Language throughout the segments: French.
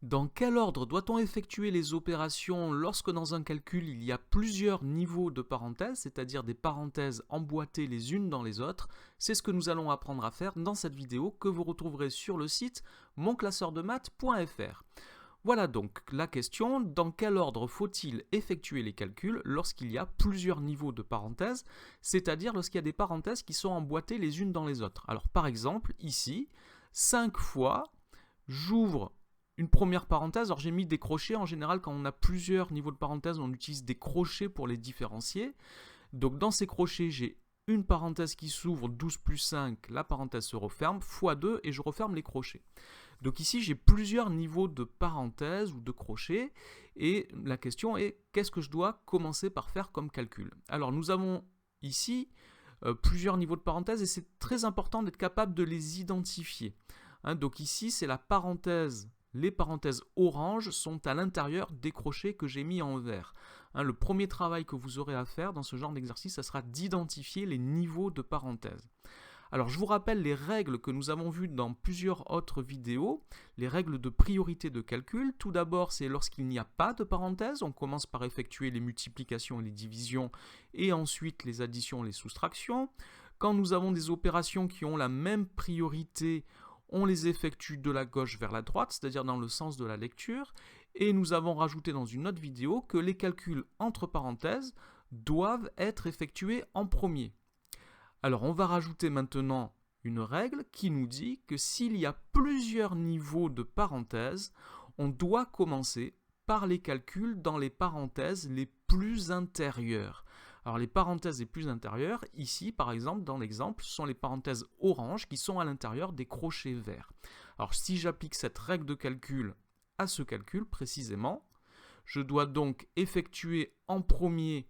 Dans quel ordre doit-on effectuer les opérations lorsque dans un calcul il y a plusieurs niveaux de parenthèses, c'est-à-dire des parenthèses emboîtées les unes dans les autres? C'est ce que nous allons apprendre à faire dans cette vidéo que vous retrouverez sur le site monclasseurdemaths.fr. Voilà donc la question, dans quel ordre faut-il effectuer les calculs lorsqu'il y a plusieurs niveaux de parenthèses, c'est-à-dire lorsqu'il y a des parenthèses qui sont emboîtées les unes dans les autres. Alors par exemple, ici, 5 fois, j'ouvre une première parenthèse. Alors j'ai mis des crochets, en général quand on a plusieurs niveaux de parenthèses, on utilise des crochets pour les différencier. Donc dans ces crochets, j'ai une parenthèse qui s'ouvre, 12 plus 5, la parenthèse se referme, fois 2 et je referme les crochets. Donc ici, j'ai plusieurs niveaux de parenthèses ou de crochets et la question est qu'est-ce que je dois commencer par faire comme calcul? Alors nous avons ici plusieurs niveaux de parenthèses et c'est très important d'être capable de les identifier. Donc ici, c'est la parenthèse. Les parenthèses orange sont à l'intérieur des crochets que j'ai mis en vert. Le premier travail que vous aurez à faire dans ce genre d'exercice, ça sera d'identifier les niveaux de parenthèses. Alors je vous rappelle les règles que nous avons vues dans plusieurs autres vidéos, les règles de priorité de calcul. Tout d'abord, c'est lorsqu'il n'y a pas de parenthèses, on commence par effectuer les multiplications et les divisions et ensuite les additions et les soustractions. Quand nous avons des opérations qui ont la même priorité, on les effectue de la gauche vers la droite, c'est-à-dire dans le sens de la lecture. Et nous avons rajouté dans une autre vidéo que les calculs entre parenthèses doivent être effectués en premier. Alors on va rajouter maintenant une règle qui nous dit que s'il y a plusieurs niveaux de parenthèses, on doit commencer par les calculs dans les parenthèses les plus intérieures. Alors les parenthèses les plus intérieures, ici par exemple dans l'exemple, sont les parenthèses orange qui sont à l'intérieur des crochets verts. Alors si j'applique cette règle de calcul à ce calcul précisément, je dois donc effectuer en premier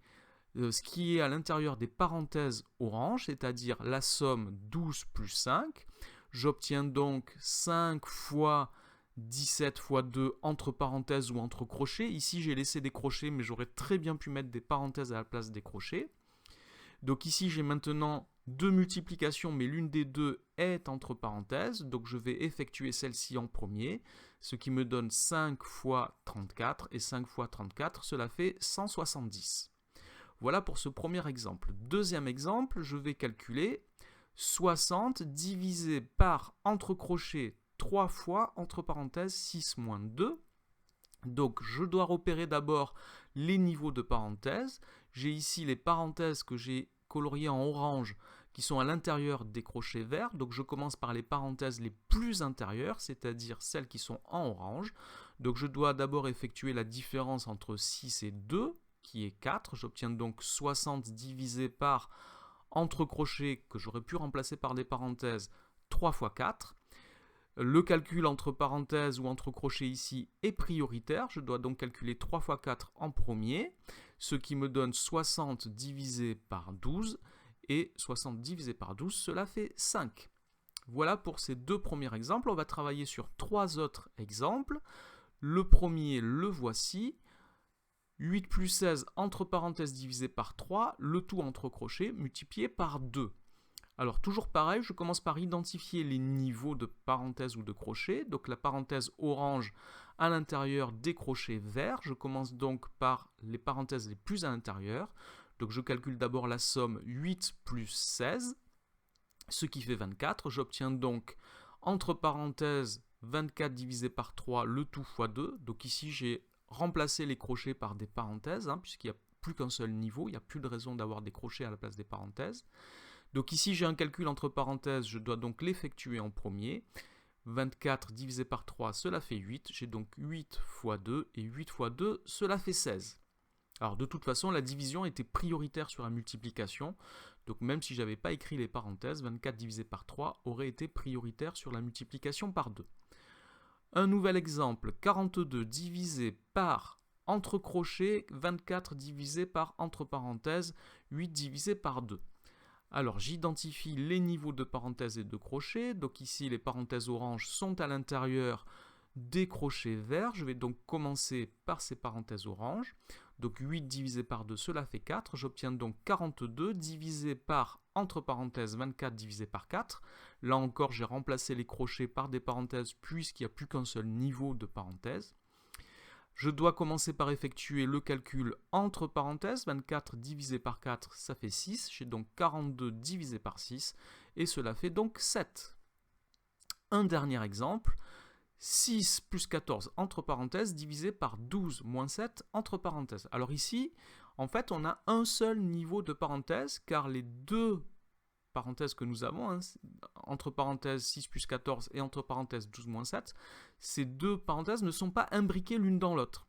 ce qui est à l'intérieur des parenthèses orange, c'est-à-dire la somme 12 plus 5. J'obtiens donc 5 fois 17 fois 2 entre parenthèses ou entre crochets. Ici, j'ai laissé des crochets, mais j'aurais très bien pu mettre des parenthèses à la place des crochets. Donc ici, j'ai maintenant deux multiplications, mais l'une des deux est entre parenthèses. Donc je vais effectuer celle-ci en premier, ce qui me donne 5 fois 34. Et 5 fois 34, cela fait 170. Voilà pour ce premier exemple. Deuxième exemple, je vais calculer 60 divisé par entre crochets 3 fois entre parenthèses 6 moins 2. Donc je dois repérer d'abord les niveaux de parenthèses. J'ai ici les parenthèses que j'ai coloriées en orange qui sont à l'intérieur des crochets verts. Donc je commence par les parenthèses les plus intérieures, c'est-à-dire celles qui sont en orange. Donc je dois d'abord effectuer la différence entre 6 et 2, qui est 4. J'obtiens donc 60 divisé par entre crochets que j'aurais pu remplacer par des parenthèses 3 fois 4. Le calcul entre parenthèses ou entre crochets ici est prioritaire. Je dois donc calculer 3 fois 4 en premier, ce qui me donne 60 divisé par 12. Et 60 divisé par 12, cela fait 5. Voilà pour ces deux premiers exemples. On va travailler sur trois autres exemples. Le premier, le voici. 8 plus 16 entre parenthèses divisé par 3, le tout entre crochets multiplié par 2. Alors toujours pareil, je commence par identifier les niveaux de parenthèses ou de crochets. Donc la parenthèse orange à l'intérieur des crochets verts. Je commence donc par les parenthèses les plus à l'intérieur. Donc je calcule d'abord la somme 8 plus 16, ce qui fait 24. J'obtiens donc entre parenthèses 24 divisé par 3, le tout fois 2. Donc ici j'ai remplacer les crochets par des parenthèses, puisqu'il n'y a plus qu'un seul niveau, il n'y a plus de raison d'avoir des crochets à la place des parenthèses. Donc ici j'ai un calcul entre parenthèses, je dois donc l'effectuer en premier. 24 divisé par 3, cela fait 8, j'ai donc 8 fois 2, et 8 fois 2, cela fait 16. Alors de toute façon, la division était prioritaire sur la multiplication, donc même si je n'avais pas écrit les parenthèses, 24 divisé par 3 aurait été prioritaire sur la multiplication par 2. Un nouvel exemple, 42 divisé par entre crochets, 24 divisé par entre parenthèses, 8 divisé par 2. Alors j'identifie les niveaux de parenthèses et de crochets. Donc ici les parenthèses oranges sont à l'intérieur des crochets verts. Je vais donc commencer par ces parenthèses oranges. Donc 8 divisé par 2, cela fait 4. J'obtiens donc 42 divisé par entre parenthèses 24 divisé par 4. Là encore, j'ai remplacé les crochets par des parenthèses puisqu'il n'y a plus qu'un seul niveau de parenthèse. Je dois commencer par effectuer le calcul entre parenthèses. 24 divisé par 4, ça fait 6. J'ai donc 42 divisé par 6 et cela fait donc 7. Un dernier exemple. 6 plus 14 entre parenthèses divisé par 12 moins 7 entre parenthèses. Alors ici, en fait, on a un seul niveau de parenthèses car les deux parenthèses que nous avons, entre parenthèses 6 plus 14 et entre parenthèses 12 moins 7, ces deux parenthèses ne sont pas imbriquées l'une dans l'autre.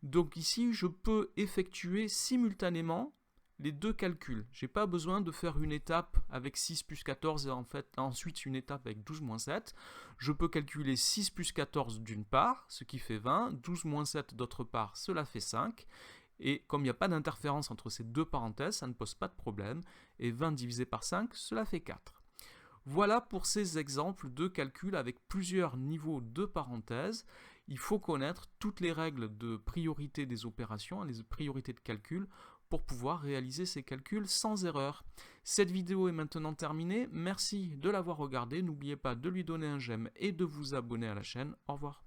Donc ici, je peux effectuer simultanément les deux calculs. Je n'ai pas besoin de faire une étape avec 6 plus 14 et ensuite une étape avec 12 moins 7. Je peux calculer 6 plus 14 d'une part, ce qui fait 20, 12 moins 7 d'autre part, cela fait 5. Et comme il n'y a pas d'interférence entre ces deux parenthèses, ça ne pose pas de problème. Et 20 divisé par 5, cela fait 4. Voilà pour ces exemples de calcul avec plusieurs niveaux de parenthèses. Il faut connaître toutes les règles de priorité des opérations, les priorités de calcul, pour pouvoir réaliser ces calculs sans erreur. Cette vidéo est maintenant terminée. Merci de l'avoir regardée. N'oubliez pas de lui donner un j'aime et de vous abonner à la chaîne. Au revoir.